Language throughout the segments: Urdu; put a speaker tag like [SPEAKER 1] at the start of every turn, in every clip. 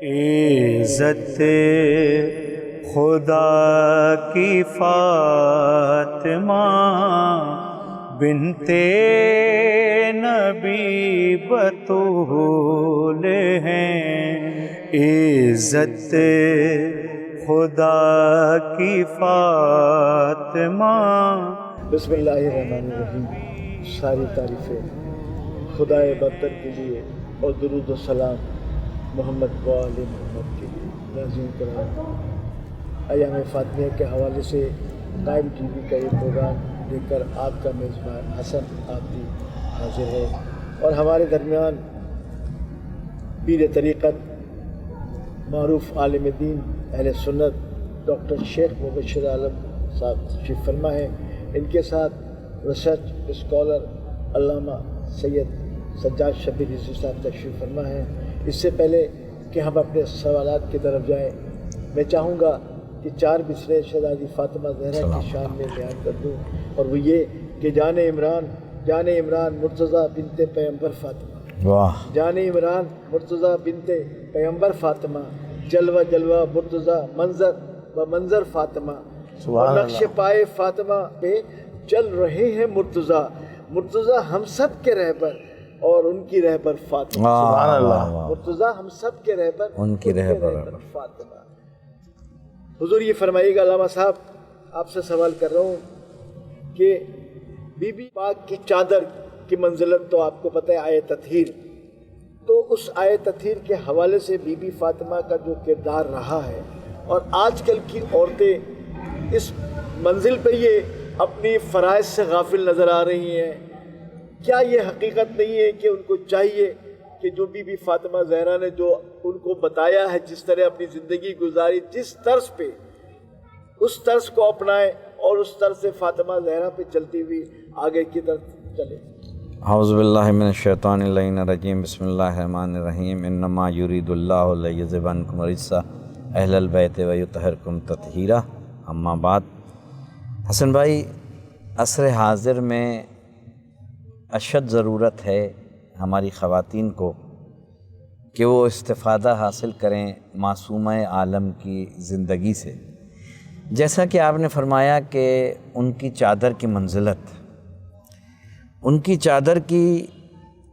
[SPEAKER 1] عزت خدا کی فاطمہ بنتے نبی بطول ہیں، عزت خدا کی فاطمہ۔
[SPEAKER 2] بسم اللہ الرحمن الرحیم۔ ساری تعریفیں خدا برتر کے لیے اور درود و سلام محمد و آل محمد کے لیے۔ ناظرین کرام، ایام فاطمیہ کے حوالے سے قائم ٹی وی کا یہ پروگرام لے کر آپ کا میزبان حسن آبدی حاضر ہے، اور ہمارے درمیان پیر طریقت، معروف عالم دین اہل سنت ڈاکٹر شیخ مبشر عالم صاحب تشریف فرما ہے۔ ان کے ساتھ ریسرچ اسکالر علامہ سید سجاد شبیر رضوی صاحب تشریف فرما ہے۔ اس سے پہلے کہ ہم اپنے سوالات کی طرف جائیں، میں چاہوں گا کہ 4 مصرعے شہزادی فاطمہ زہرا کی شان میں بیان کر دوں، اور وہ یہ کہ جان عمران مرتضیٰ بنت پیغمبر فاطمہ، جان عمران مرتضیٰ بنت پیغمبر فاطمہ، جلوہ مرتضیٰ منظر فاطمہ، اور نقش پائے فاطمہ پہ چل رہے ہیں مرتضیٰ ہم سب کے رہبر اور ان کی رہبر فاطمہ۔ سبحان اللہ۔ مرتضیٰ ہم سب کے رہبر، ان کی رہبر فاطمہ۔ حضور یہ فرمائیے گا، علامہ صاحب آپ سے سوال کر رہا ہوں کہ بی بی پاک کی چادر کی منزلت تو آپ کو پتہ ہے، آئے تطہیر، تو اس آئے تطہیر کے حوالے سے بی بی فاطمہ کا جو کردار رہا ہے، اور آج کل کی عورتیں اس منزل پہ یہ اپنی فرائض سے غافل نظر آ رہی ہیں، کیا یہ حقیقت نہیں ہے کہ ان کو چاہیے کہ جو بی بی فاطمہ زہرا نے جو ان کو بتایا ہے، جس طرح اپنی زندگی گزاری، جس طرز پہ، اس طرز کو اپنائیں اور اس طرز سے فاطمہ زہرا پہ چلتی ہوئی آگے کی طرف چلے؟
[SPEAKER 3] اعوذ باللہ من الشیطان اللعین الرجیم، بسم اللہ الرحمن الرحیم۔ انما یرید اللہ لیذھب عنکم الرجس اہل البیت ویطہرکم تطہیرا، اما بعد۔ حسن بھائی، عصر حاضر میں اشد ضرورت ہے ہماری خواتین کو کہ وہ استفادہ حاصل کریں معصومہ عالم کی زندگی سے، جیسا کہ آپ نے فرمایا کہ ان کی چادر کی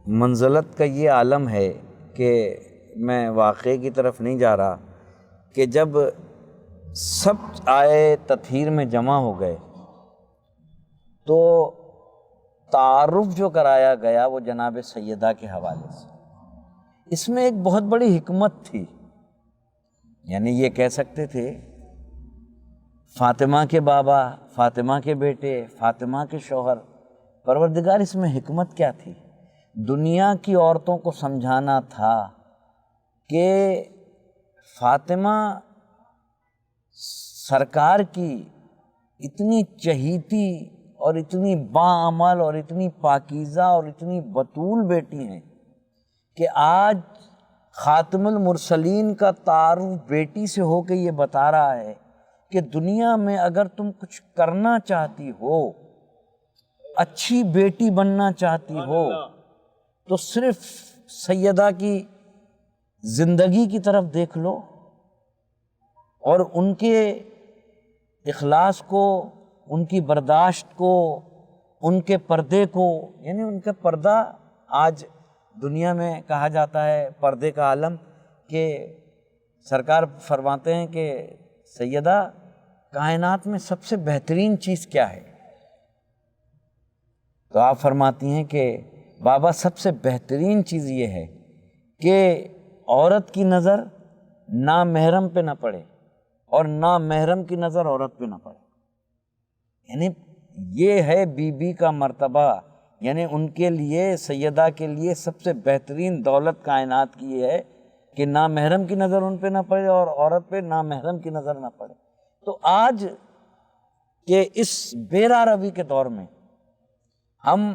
[SPEAKER 3] منزلت کا یہ عالم ہے کہ میں واقعے کی طرف نہیں جا رہا کہ جب سب آئے تطہیر میں جمع ہو گئے تو تعارف جو کرایا گیا وہ جناب سیدہ کے حوالے سے، اس میں ایک بہت بڑی حکمت تھی، یعنی یہ کہہ سکتے تھے فاطمہ کے بابا، فاطمہ کے بیٹے، فاطمہ کے شوہر۔ پروردگار، اس میں حکمت کیا تھی؟ دنیا کی عورتوں کو سمجھانا تھا کہ فاطمہ سرکار کی اتنی چہیتی اور اتنی باعمل اور اتنی پاکیزہ اور اتنی بطول بیٹی ہیں کہ آج خاتم المرسلین کا تعارف بیٹی سے ہو کے یہ بتا رہا ہے کہ دنیا میں اگر تم کچھ کرنا چاہتی ہو، اچھی بیٹی بننا چاہتی ہو، تو صرف سیدہ کی زندگی کی طرف دیکھ لو اور ان کے اخلاص کو، ان کی برداشت کو، ان کے پردے کو، یعنی ان کا پردہ آج دنیا میں کہا جاتا ہے پردے کا عالم، کہ سرکار فرماتے ہیں کہ سیدہ کائنات میں سب سے بہترین چیز کیا ہے؟ تو آپ فرماتی ہیں کہ بابا سب سے بہترین چیز یہ ہے کہ عورت کی نظر نامحرم پہ نہ پڑے اور نامحرم کی نظر عورت پہ نہ پڑے، یعنی یہ ہے بی بی کا مرتبہ، یعنی ان کے لیے، سیدہ کے لیے سب سے بہترین دولت کائنات کی یہ ہے کہ نامحرم کی نظر ان پہ نہ پڑے اور عورت پہ نامحرم کی نظر نہ پڑے۔ تو آج کے اس بیرا روی کے دور میں ہم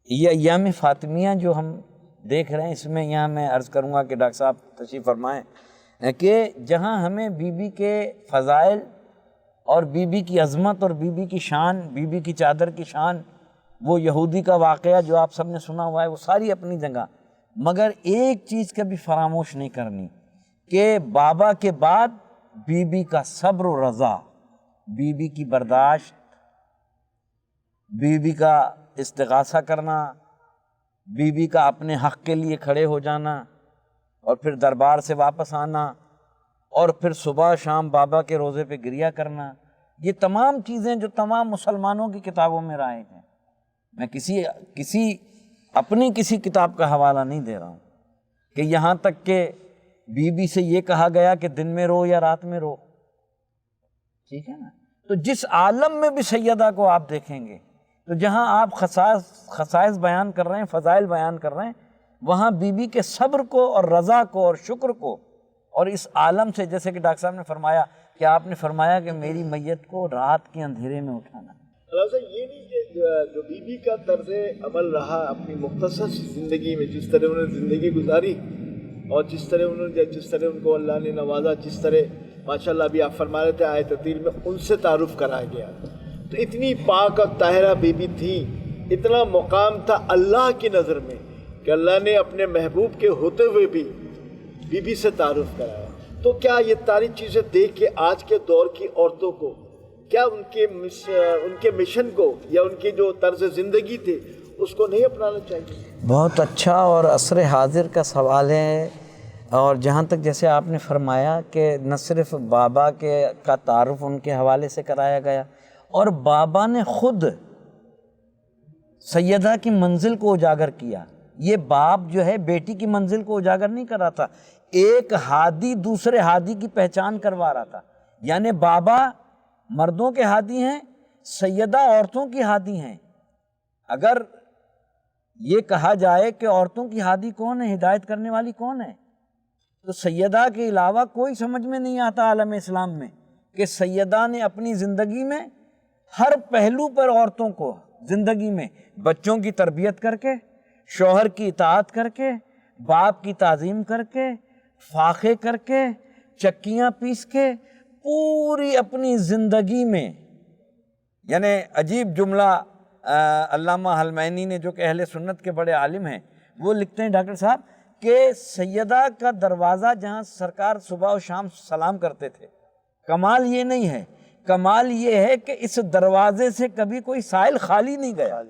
[SPEAKER 3] یہ ایام فاطمیہ جو ہم دیکھ رہے ہیں، اس میں یہاں میں عرض کروں گا کہ ڈاکٹر صاحب تشریف فرمائیں کہ جہاں ہمیں بی بی کے فضائل اور بی بی کی عظمت اور بی بی کی شان، بی بی کی چادر کی شان، وہ یہودی کا واقعہ جو آپ سب نے سنا ہوا ہے، وہ ساری اپنی جگہ، مگر ایک چیز کبھی فراموش نہیں کرنی کہ بابا کے بعد بی بی کا صبر و رضا، بی بی کی برداشت، بی بی کا استغاثہ کرنا، بی بی کا اپنے حق کے لیے کھڑے ہو جانا، اور پھر دربار سے واپس آنا، اور پھر صبح شام بابا کے روزے پہ گریہ کرنا، یہ تمام چیزیں جو تمام مسلمانوں کی کتابوں میں رائج ہیں۔ میں اپنی کسی کتاب کا حوالہ نہیں دے رہا ہوں کہ یہاں تک کہ بی بی سے یہ کہا گیا کہ دن میں رو یا رات میں رو، ٹھیک ہے نا۔ تو جس عالم میں بھی سیدہ کو آپ دیکھیں گے، تو جہاں آپ خصائص بیان کر رہے ہیں، فضائل بیان کر رہے ہیں، وہاں بی بی کے صبر کو اور رضا کو اور شکر کو، اور اس عالم سے، جیسے کہ ڈاکٹر صاحب نے فرمایا کہ آپ نے فرمایا کہ میری میت کو رات کے اندھیرے میں اٹھانا۔
[SPEAKER 2] یہ نہیں کہ جو بی بی کا طرز عمل رہا اپنی مختصر زندگی میں، جس طرح انہوں نے زندگی گزاری اور جس طرح ان کو اللہ نے نوازا، جس طرح ماشاءاللہ ابھی آپ فرما رہے تھے آیت تطہیر میں ان سے تعارف کرایا گیا، تو اتنی پاک اور طاہرہ بی بی تھی، اتنا مقام تھا اللہ کی نظر میں کہ اللہ نے اپنے محبوب کے ہوتے ہوئے بھی بی بی سے تعارف کرایا۔ تو کیا یہ ساری چیزیں دیکھ کے آج کے دور کی عورتوں کو، کیا ان کے مشن کو یا ان کی جو طرز زندگی تھے اس کو نہیں اپنانا چاہیے؟
[SPEAKER 3] بہت اچھا اور عصر حاضر کا سوال ہے، اور جہاں تک جیسے آپ نے فرمایا کہ نہ صرف بابا کا تعارف ان کے حوالے سے کرایا گیا، اور بابا نے خود سیدہ کی منزل کو اجاگر کیا۔ یہ باپ جو ہے بیٹی کی منزل کو اجاگر نہیں کر رہا تھا، ایک ہادی دوسرے ہادی کی پہچان کروا رہا تھا۔ یعنی بابا مردوں کے ہادی ہیں، سیدہ عورتوں کی ہادی ہیں۔ اگر یہ کہا جائے کہ عورتوں کی ہادی کون ہے، ہدایت کرنے والی کون ہے، تو سیدہ کے علاوہ کوئی سمجھ میں نہیں آتا عالم اسلام میں کہ سیدہ نے اپنی زندگی میں ہر پہلو پر عورتوں کو زندگی میں بچوں کی تربیت کر کے، شوہر کی اطاعت کر کے، باپ کی تعظیم کر کے، فاقے کر کے، چکیاں پیس کے، پوری اپنی زندگی میں، یعنی عجیب جملہ علامہ حلمینی نے، جو کہ اہل سنت کے بڑے عالم ہیں، وہ لکھتے ہیں ڈاکٹر صاحب کہ سیدہ کا دروازہ جہاں سرکار صبح و شام سلام کرتے تھے، کمال یہ نہیں ہے، کمال یہ ہے کہ اس دروازے سے کبھی کوئی سائل خالی نہیں گیا۔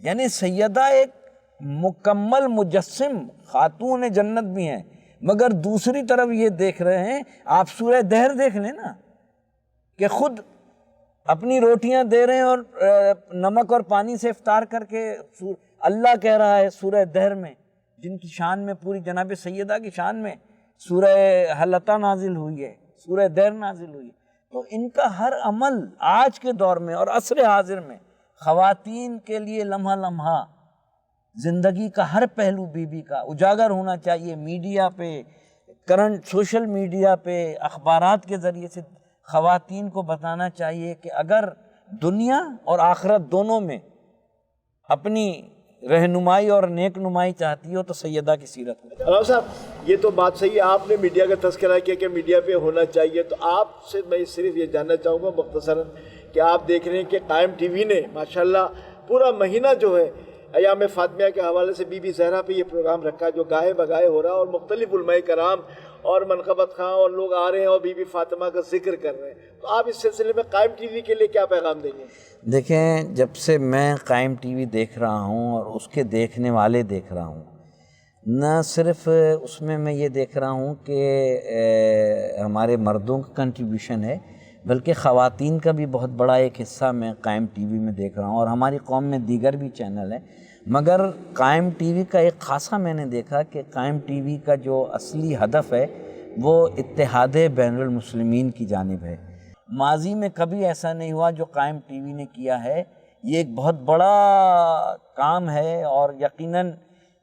[SPEAKER 3] یعنی سیدہ ایک مکمل مجسم خاتون جنت بھی ہیں، مگر دوسری طرف یہ دیکھ رہے ہیں، آپ سورہ دہر دیکھ لیں نا، کہ خود اپنی روٹیاں دے رہے ہیں اور نمک اور پانی سے افطار کر کے، اللہ کہہ رہا ہے سورہ دہر میں، جن کی شان میں پوری جناب سیدہ کی شان میں سورہ حلقہ نازل ہوئی ہے، سورہ دہر نازل ہوئی ہے۔ تو ان کا ہر عمل آج کے دور میں اور عصر حاضر میں خواتین کے لیے لمحہ لمحہ زندگی کا ہر پہلو بی بی کا اجاگر ہونا چاہیے، میڈیا پہ، کرنٹ سوشل میڈیا پہ، اخبارات کے ذریعے سے خواتین کو بتانا چاہیے کہ اگر دنیا اور آخرت دونوں میں اپنی رہنمائی اور نیک نمائی چاہتی ہو تو سیدہ کی سیرت ہو۔
[SPEAKER 2] علامہ صاحب یہ تو بات صحیح ہے، آپ نے میڈیا کا تذکرہ کیا کہ میڈیا پہ ہونا چاہیے، تو آپ سے میں صرف یہ جاننا چاہوں گا مختصراً کہ آپ دیکھ رہے ہیں کہ قائم ٹی وی نے ماشاءاللہ پورا مہینہ جو ہے ایام فاطمیہ کے حوالے سے بی بی زہرا پہ یہ پروگرام رکھا جو گاہے بگاہے ہو رہا ہے، اور مختلف علماء کرام اور منقبت خواں اور لوگ آ رہے ہیں اور بی بی فاطمہ کا ذکر کر رہے ہیں، تو آپ اس سلسلے میں قائم ٹی وی کے لیے کیا پیغام دیں گے؟
[SPEAKER 3] دیکھیں، جب سے میں قائم ٹی وی دیکھ رہا ہوں اور اس کے دیکھنے والے دیکھ رہا ہوں، نہ صرف اس میں یہ دیکھ رہا ہوں کہ ہمارے مردوں کا کنٹریبیوشن ہے، بلکہ خواتین کا بھی بہت بڑا ایک حصہ میں قائم ٹی وی میں دیکھ رہا ہوں، اور ہماری قوم میں دیگر بھی چینل ہیں، مگر قائم ٹی وی کا ایک خاصہ میں نے دیکھا کہ قائم ٹی وی کا جو اصلی ہدف ہے وہ اتحاد بین المسلمین کی جانب ہے۔ ماضی میں کبھی ایسا نہیں ہوا جو قائم ٹی وی نے کیا ہے، یہ ایک بہت بڑا کام ہے، اور یقیناً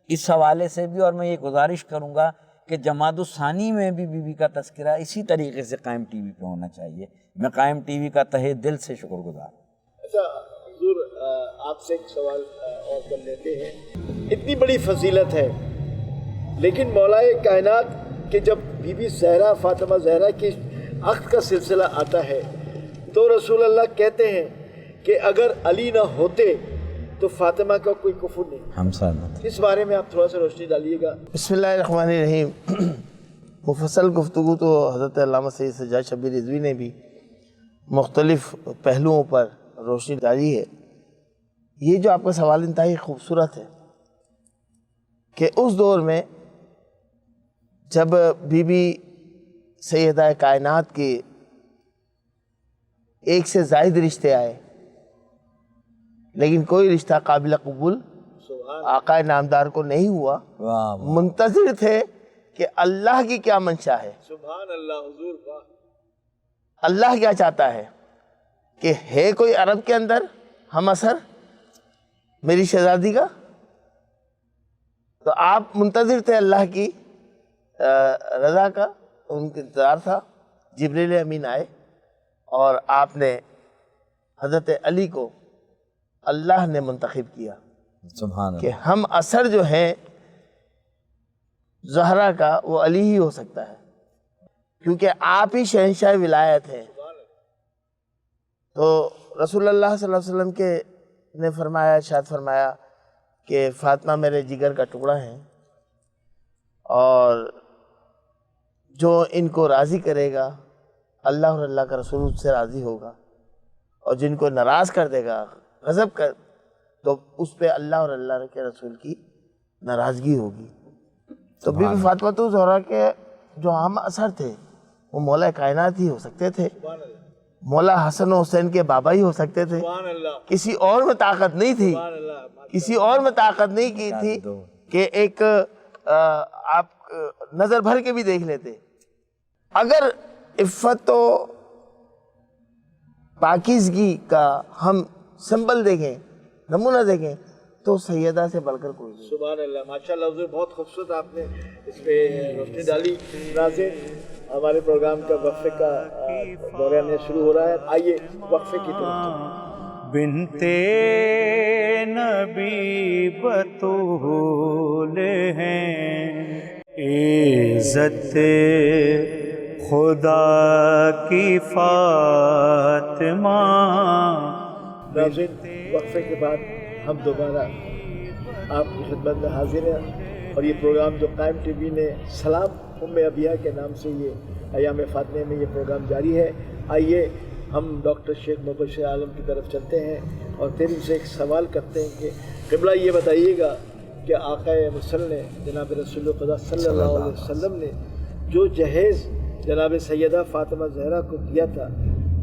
[SPEAKER 3] اس حوالے سے بھی، اور میں یہ گزارش کروں گا کہ جماد الثانی میں بھی بی بی کا تذکرہ اسی طریقے سے قائم ٹی وی پہ ہونا چاہیے۔ میں قائم ٹی وی کا تہہ دل سے شکر گزار ہوں۔
[SPEAKER 2] اچھا حضور، آپ سے ایک سوال اور کر لیتے ہیں، اتنی بڑی فضیلت ہے لیکن مولائے کائنات کہ جب بی بی زہرا فاطمہ زہرا کی عقد کا سلسلہ آتا ہے تو رسول اللہ کہتے ہیں کہ اگر علی نہ ہوتے تو فاطمہ کا کوئی کفر نہیں۔
[SPEAKER 3] ہم ساتھ
[SPEAKER 2] اس بارے میں آپ تھوڑا سا روشنی ڈالیے گا۔
[SPEAKER 4] بسم اللہ الرحمن الرحیم۔ مفصل گفتگو تو حضرت علامہ سید سجاد شبیر رضوی نے بھی مختلف پہلوؤں پر روشنی ڈالی ہے۔ یہ جو آپ کا سوال انتہائی خوبصورت ہے کہ اس دور میں جب بی بی سیدہ کائنات کے ایک سے زائد رشتے آئے لیکن کوئی رشتہ قابل قبول آقا نامدار کو نہیں ہوا،
[SPEAKER 3] واہ واہ،
[SPEAKER 4] منتظر تھے کہ اللہ کی کیا منشا ہے،
[SPEAKER 2] سبحان اللہ حضور، واہ،
[SPEAKER 4] اللہ کیا چاہتا ہے، کہ ہے کوئی عرب کے اندر ہم اثر میری شہزادی کا۔ تو آپ منتظر تھے اللہ کی رضا کا، ان کا انتظار تھا۔ جبریل امین آئے اور آپ نے حضرت علی کو اللہ نے منتخب کیا
[SPEAKER 3] سبحان
[SPEAKER 4] کہ
[SPEAKER 3] اللہ،
[SPEAKER 4] ہم اثر جو ہیں زہرا کا وہ علی ہی ہو سکتا ہے، کیونکہ آپ ہی شہنشاہ ولایت ہیں۔ تو رسول اللہ صلی اللہ علیہ وسلم کے نے فرمایا، ارشاد فرمایا کہ فاطمہ میرے جگر کا ٹکڑا ہے، اور جو ان کو راضی کرے گا اللہ اور اللہ کا رسول اس سے راضی ہوگا، اور جن کو ناراض کر دے گا، غضب کر، تو اس پہ اللہ اور اللہ کے رسول کی ناراضگی ہوگی۔ تو بی بی فاطمہ تو زہرا کے جو ہم اثر تھے وہ مولا کائنات ہی ہو سکتے تھے، مولا حسن و حسین کے بابا ہی ہو سکتے تھے،
[SPEAKER 2] سبحان اللہ،
[SPEAKER 4] کسی اور میں طاقت نہیں تھی،
[SPEAKER 2] سبحان اللہ،
[SPEAKER 4] کسی اور میں طاقت نہیں کی تھی کہ ایک آپ نظر بھر کے بھی دیکھ لیتے۔ اگر عفت و پاکیزگی کا ہم سمبل دیکھیں، نمونہ دیکھیں، تو سیدہ سے بڑھ کر کوئی نہیں۔
[SPEAKER 2] سبحان اللہ، ماشاءاللہ حضور، بہت خوبصورت آپ نے اس پہ روشنی ڈالی۔ ناظرین، ہمارے پروگرام کا وقفے کا دوران شروع ہو رہا ہے، آئیے وقفے کی طرف۔
[SPEAKER 1] بنتے نبی بطول ہیں، عزت خدا کی فاطمہ۔
[SPEAKER 2] ناظرین، وقفے کے بعد ہم دوبارہ آپ کی خدمت میں حاضر ہیں، اور یہ پروگرام جو قائم ٹی وی نے سلام ام ابیہ کے نام سے یہ ایام فاطمہ میں یہ پروگرام جاری ہے۔ آئیے ہم ڈاکٹر شیخ مبشر عالم کی طرف چلتے ہیں اور تیری سے ایک سوال کرتے ہیں کہ قبلہ یہ بتائیے گا کہ آقا مسلم نے جناب رسول خدا صلی اللہ علیہ وسلم نے جو جہیز جناب سیدہ فاطمہ زہرا کو دیا تھا،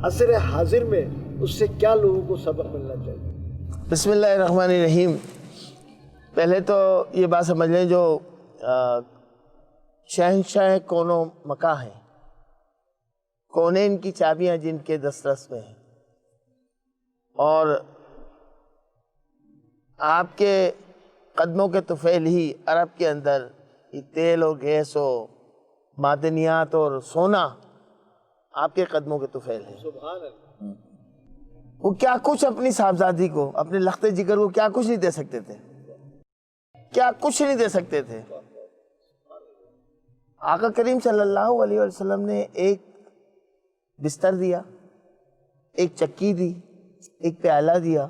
[SPEAKER 2] عصر حاضر میں اس سے کیا لوگوں کو سبق ملنا چاہیے؟
[SPEAKER 4] بسم اللہ الرحمن الرحیم۔ پہلے تو یہ بات سمجھ لیں، جو شہنشاہ کون و مکاں ہیں، کونین کی چابیاں جن کے دسترس میں ہیں، اور آپ کے قدموں کے طفیل ہی عرب کے اندر یہ تیل و گیس و معدنیات اور سونا آپ کے قدموں کے طفیل ہیں۔
[SPEAKER 2] سبحان اللہ،
[SPEAKER 4] وہ کیا کچھ اپنی صاحبزادی کو، اپنے لخت جگر کو کیا کچھ نہیں دے سکتے تھے، کیا کچھ نہیں دے سکتے تھے۔ آقا کریم صلی اللہ علیہ وسلم نے ایک بستر دیا، ایک چکی دی، ایک پیالہ دیا،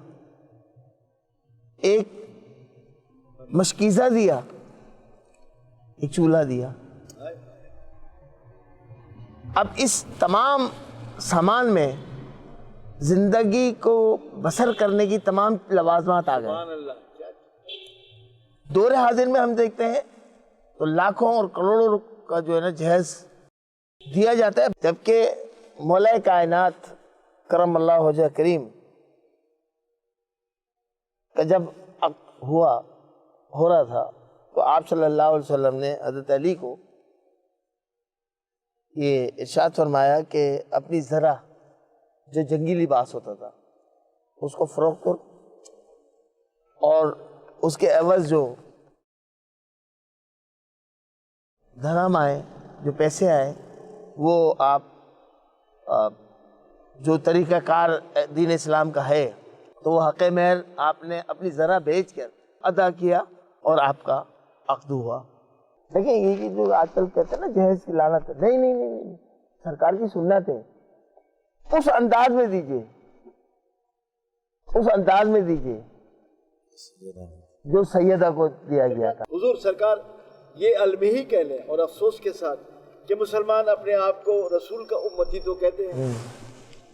[SPEAKER 4] ایک مشکیزہ دیا، ایک چولہا دیا۔ اب اس تمام سامان میں زندگی کو بسر کرنے کی تمام لوازمات آ گئے۔
[SPEAKER 2] سبحان اللہ،
[SPEAKER 4] دور حاضر میں ہم دیکھتے ہیں تو لاکھوں اور کروڑوں کا جو ہے نا جہیز دیا جاتا ہے، جبکہ مولا کائنات کرم اللہ وجہ کریم کا جب ہو رہا تھا تو آپ صلی اللہ علیہ وسلم نے حضرت علی کو یہ ارشاد فرمایا کہ اپنی ذرا جو جنگی لباس ہوتا تھا اس کو فروخت کر، اور اس کے عوض جو دھرم آئے، جو پیسے آئے، وہ آپ جو طریقہ کار دین اسلام کا ہے تو وہ حق مہر آپ نے اپنی ذرا بیچ کر ادا کیا اور آپ کا عقد ہوا۔ دیکھیں یہ جو آج کل کہتے ہیں نا جہیز کی لعنت ہے، نہیں نہیں نہیں، سرکار کی سنت ہے، اس انداز میں دیجئے، اس انداز میں دیجئے جو سیدہ کو دیا گیا تھا۔
[SPEAKER 2] حضور سرکار یہ المیہ کہہ لیں اور افسوس کے ساتھ کہ مسلمان اپنے آپ کو رسول کا امتی تو کہتے ہیں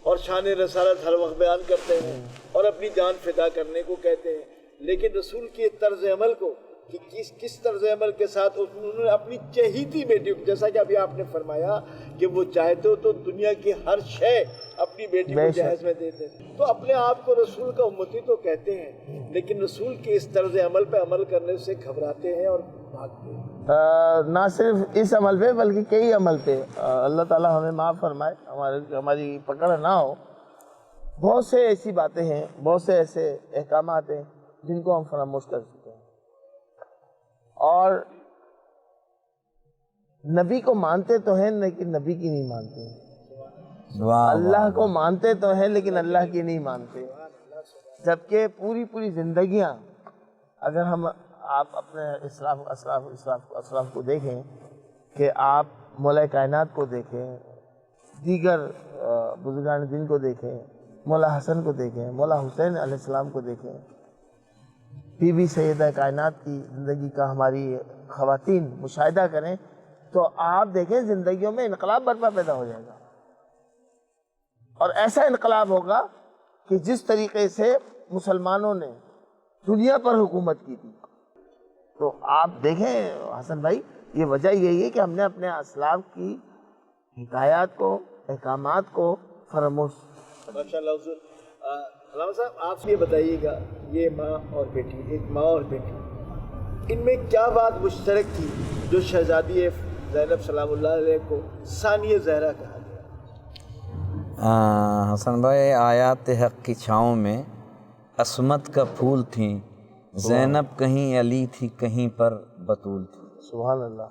[SPEAKER 2] اور شان رسالت ہر وقت بیان کرتے ہیں اور اپنی جان فدا کرنے کو کہتے ہیں، لیکن رسول کے طرز عمل کو کہ کس طرز عمل کے ساتھ انہوں نے اپنی چہیتی بیٹی کو، جیسا کہ ابھی آپ نے فرمایا کہ وہ چاہتے تو دنیا کی ہر شے اپنی بیٹی کو جہیز میں دیتے، تو اپنے آپ کو رسول کا امتی تو کہتے ہیں، لیکن رسول کے اس طرز عمل پہ عمل کرنے سے گھبراتے ہیں اور بھاگتے ہیں۔
[SPEAKER 4] نہ صرف اس عمل پہ بلکہ کئی عمل پہ، اللہ تعالیٰ ہمیں معاف فرمائے، ہماری پکڑ نہ ہو۔ بہت سے ایسی باتیں ہیں، بہت سے ایسے احکامات ہیں جن کو ہم فراموش کر چکے ہیں، اور نبی کو مانتے تو ہیں لیکن نبی کی نہیں مانتے، اللہ کو مانتے تو ہیں لیکن اللہ کی نہیں مانتے، جبکہ پوری زندگیاں اگر آپ اپنے اسلاف کو دیکھیں کہ آپ مولا کائنات کو دیکھیں، دیگر بزرگان دین کو دیکھیں، مولا حسن کو دیکھیں، مولا حسین علیہ السلام کو دیکھیں، بی بی سیدہ کائنات کی زندگی کا ہماری خواتین مشاہدہ کریں، تو آپ دیکھیں زندگیوں میں انقلاب برپا پیدا ہو جائے گا، اور ایسا انقلاب ہوگا کہ جس طریقے سے مسلمانوں نے دنیا پر حکومت کی تھی۔ تو آپ دیکھیں حسن بھائی، یہ وجہ یہی ہے کہ ہم نے اپنے اسلاف کی حکایات کو، احکامات کو فراموش۔
[SPEAKER 2] ماشاءاللہ حضور۔ علامہ صاحب آپ یہ بتائیے گا، یہ ماں اور بیٹی، ایک ماں اور بیٹی، ان میں کیا بات مشترک تھی جو شہزادی زینب سلام اللہ علیہ کو ثانیہ زہرا کہا گیا؟
[SPEAKER 3] حسن بھائی، آیات حق کی چھاؤں میں عصمت کا پھول تھیں، زینب کہیں علی تھی کہیں پر بطول تھی۔
[SPEAKER 4] سبحان اللہ۔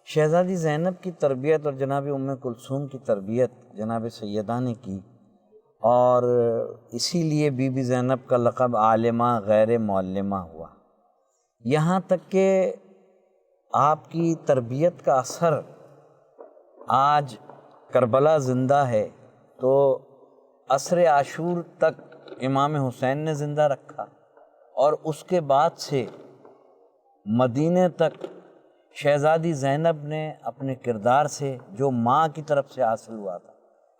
[SPEAKER 3] شہزادی زینب کی تربیت اور جناب ام کلثوم کی تربیت جناب سیدہ نے کی، اور اسی لیے بی بی زینب کا لقب عالمہ غیر معلمہ ہوا، یہاں تک کہ آپ کی تربیت کا اثر آج کربلا زندہ ہے تو عصر عاشور تک امام حسین نے زندہ رکھا، اور اس کے بعد سے مدینے تک شہزادی زینب نے اپنے کردار سے جو ماں کی طرف سے حاصل ہوا تھا،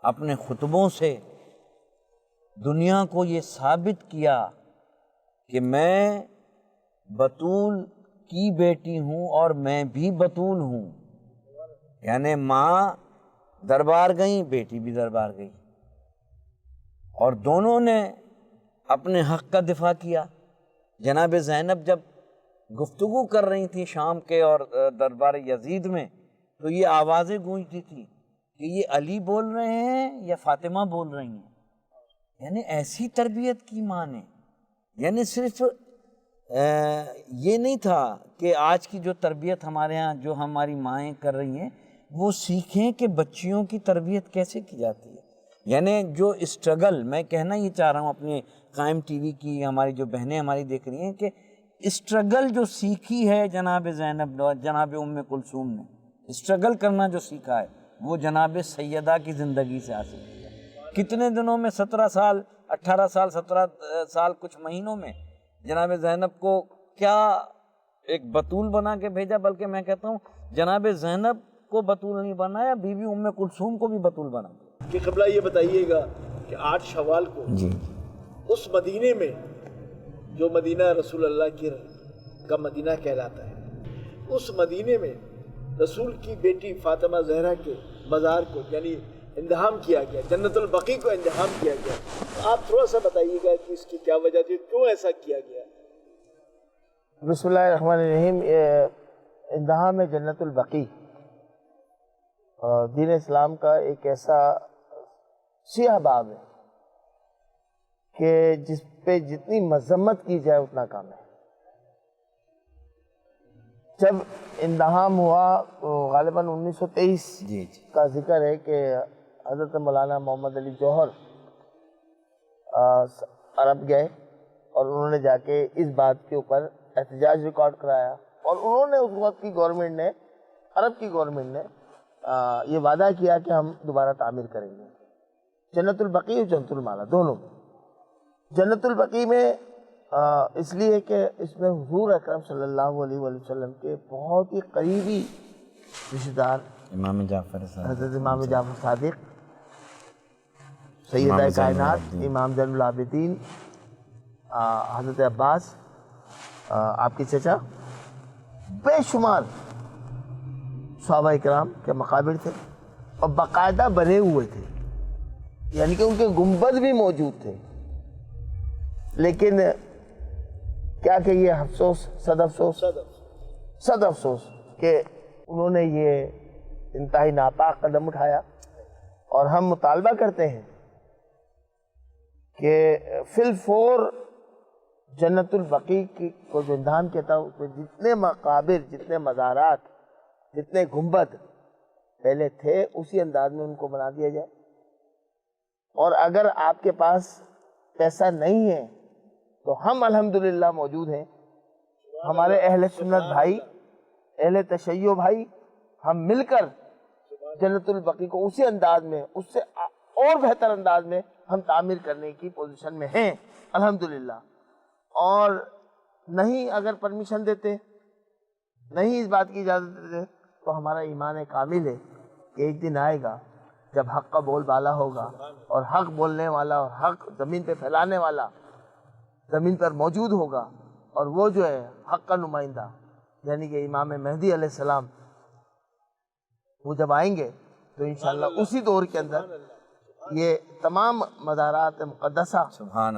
[SPEAKER 3] اپنے خطبوں سے دنیا کو یہ ثابت کیا کہ میں بطول کی بیٹی ہوں اور میں بھی بطول ہوں، یعنی ماں دربار گئیں، بیٹی بھی دربار گئی، اور دونوں نے اپنے حق کا دفاع کیا۔ جناب زینب جب گفتگو کر رہی تھی شام کے اور دربار یزید میں، تو یہ آوازیں گونجتی تھی کہ یہ علی بول رہے ہیں یا فاطمہ بول رہی ہیں، یعنی ایسی تربیت کی ماں نے، یعنی صرف یہ نہیں تھا کہ آج کی جو تربیت ہمارے ہاں جو ہماری مائیں کر رہی ہیں وہ سیکھیں کہ بچیوں کی تربیت کیسے کی جاتی ہے، یعنی جو اسٹرگل، میں کہنا یہ چاہ رہا ہوں اپنے قائم ٹی وی کی ہماری جو بہنیں ہماری دیکھ رہی ہیں، کہ اسٹرگل جو سیکھی ہے جناب زینب، جناب ام کلثوم نے اسٹرگل کرنا جو سیکھا ہے وہ جناب سیدہ کی زندگی سے حاصل کیا۔ کتنے دنوں میں 17 سال 18 سال 17 سال کچھ مہینوں میں جناب زینب کو کیا ایک بطول بنا کے بھیجا، بلکہ میں کہتا ہوں جناب زینب کو بطول نہیں بنایا، بی بی ام کلثوم کو بھی بطول بنا دیا۔
[SPEAKER 2] کہ قبلہ یہ بتائیے گا کہ 8 شوال کو
[SPEAKER 3] جی
[SPEAKER 2] اس مدینے میں جو مدینہ رسول اللہ کا مدینہ کہلاتا ہے، اس مدینے میں رسول کی بیٹی فاطمہ زہرا کے مزار کو یعنی اندہام کیا گیا، جنت البقیع کو اندہام کیا گیا۔ آپ تھوڑا سا بتائیے گا کہ اس کی کیا وجہ تھی، کیوں ایسا کیا گیا؟
[SPEAKER 4] بسم اللہ الرحمن الرحیم۔ اندہام جنت البقیع دین اسلام کا ایک ایسا سیاہ باب ہے کہ جس پہ جتنی مذمت کی جائے اتنا کام ہے۔ جب اندہام ہوا تو غالباً 1923 کا ذکر ہے کہ حضرت مولانا محمد علی جوہر عرب گئے اور انہوں نے جا کے اس بات کے اوپر احتجاج ریکارڈ کرایا، اور انہوں نے اس وقت کی گورنمنٹ نے، عرب کی گورنمنٹ نے یہ وعدہ کیا کہ ہم دوبارہ تعمیر کریں گے جنت البقیع اور جنت المالا دونوں۔ جنت البقیع میں اس لیے کہ اس میں حضور اکرم صلی اللہ علیہ وسلم کے بہت ہی قریبی رشتہ دار
[SPEAKER 3] امام جعفر صادق،
[SPEAKER 4] حضرت امام جعفر صادق، سیدہ کائنات امام زین العابدین، حضرت عباس آپ کے چچا، بے شمار صحابہ اکرام کے مقابر تھے اور باقاعدہ بنے ہوئے تھے، یعنی کہ ان کے گنبد بھی موجود تھے. لیکن کیا کہیے، افسوس، صد افسوس کہ انہوں نے یہ انتہائی ناپاک قدم اٹھایا. اور ہم مطالبہ کرتے ہیں کہ فی الفور جنت البقیع کو جو اندھام کہتا ہے، اس میں جتنے مقابر، جتنے مزارات، جتنے گنبد پہلے تھے اسی انداز میں ان کو بنا دیا جائے. اور اگر آپ کے پاس پیسہ نہیں ہے تو ہم الحمدللہ موجود ہیں، ہمارے اہل سنت بھائی، اہل تشیع بھائی، ہم مل کر جنت البقیع کو اسی انداز میں، اس سے اور بہتر انداز میں ہم تعمیر کرنے کی پوزیشن میں ہیں الحمدللہ. اور نہیں اگر پرمیشن دیتے، نہیں اس بات کی اجازت دیتے، تو ہمارا ایمان کامل ہے کہ ایک دن آئے گا جب حق کا بول بالا ہوگا اور حق بولنے والا اور حق زمین پہ پھیلانے والا زمین پر موجود ہوگا. اور وہ جو ہے حق کا نمائندہ یعنی کہ امام مہدی علیہ السلام، وہ جب آئیں گے تو انشاءاللہ اسی دور کے اندر یہ تمام مزارات مقدسہ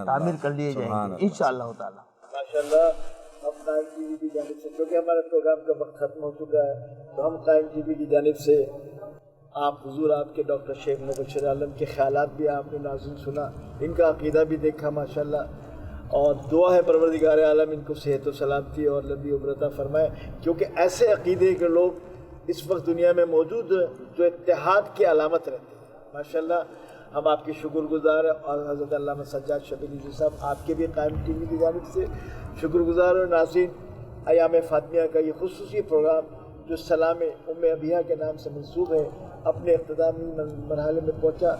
[SPEAKER 4] تعمیر کر لیے جائیں گے انشاءاللہ تعالی.
[SPEAKER 2] ماشاءاللہ ہم قائم ٹی وی کی جانب سے، کیونکہ ہمارا پروگرام کا وقت ختم ہو چکا ہے، تو ہم قائم ٹی وی کی جانب سے آپ حضور آپ کے ڈاکٹر شیخ مبشر عالم کے خیالات بھی آپ نے ناظرین سنا، ان کا عقیدہ بھی دیکھا ماشاءاللہ. اور دعا ہے پروردگار عالم ان کو صحت و سلامتی اور لمبی عمر عطا فرمائے، کیونکہ ایسے عقیدے کے لوگ اس وقت دنیا میں موجود ہیں جو اتحاد کی علامت رہتے ہیں ماشاءاللہ. ہم آپ کے شکر گزار ہیں، اور حضرت علامہ سجاد شبیلی جی صاحب آپ کے بھی قائم ٹی وی کی جانب سے شکر گزار. اور ناظرین، ایام فاطمیہ کا یہ خصوصی پروگرام جو سلام ام ابیہ کے نام سے منسوب ہے اپنے اختتامی مرحلے میں پہنچا.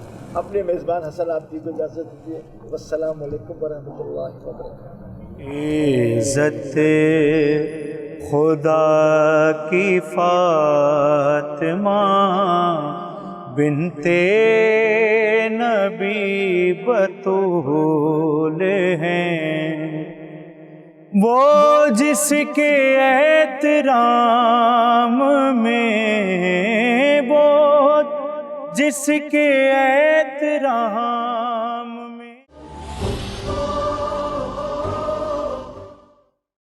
[SPEAKER 2] اپنے میزبان حسن آبدی کو اجازت دیجیے. والسلام علیکم ورحمۃ اللہ وبرکاتہ.
[SPEAKER 1] عزت خدا کی فاطمہ بنتے نبی بطول ہیں، وہ جس کے احترام میں، وہ جس کے احترام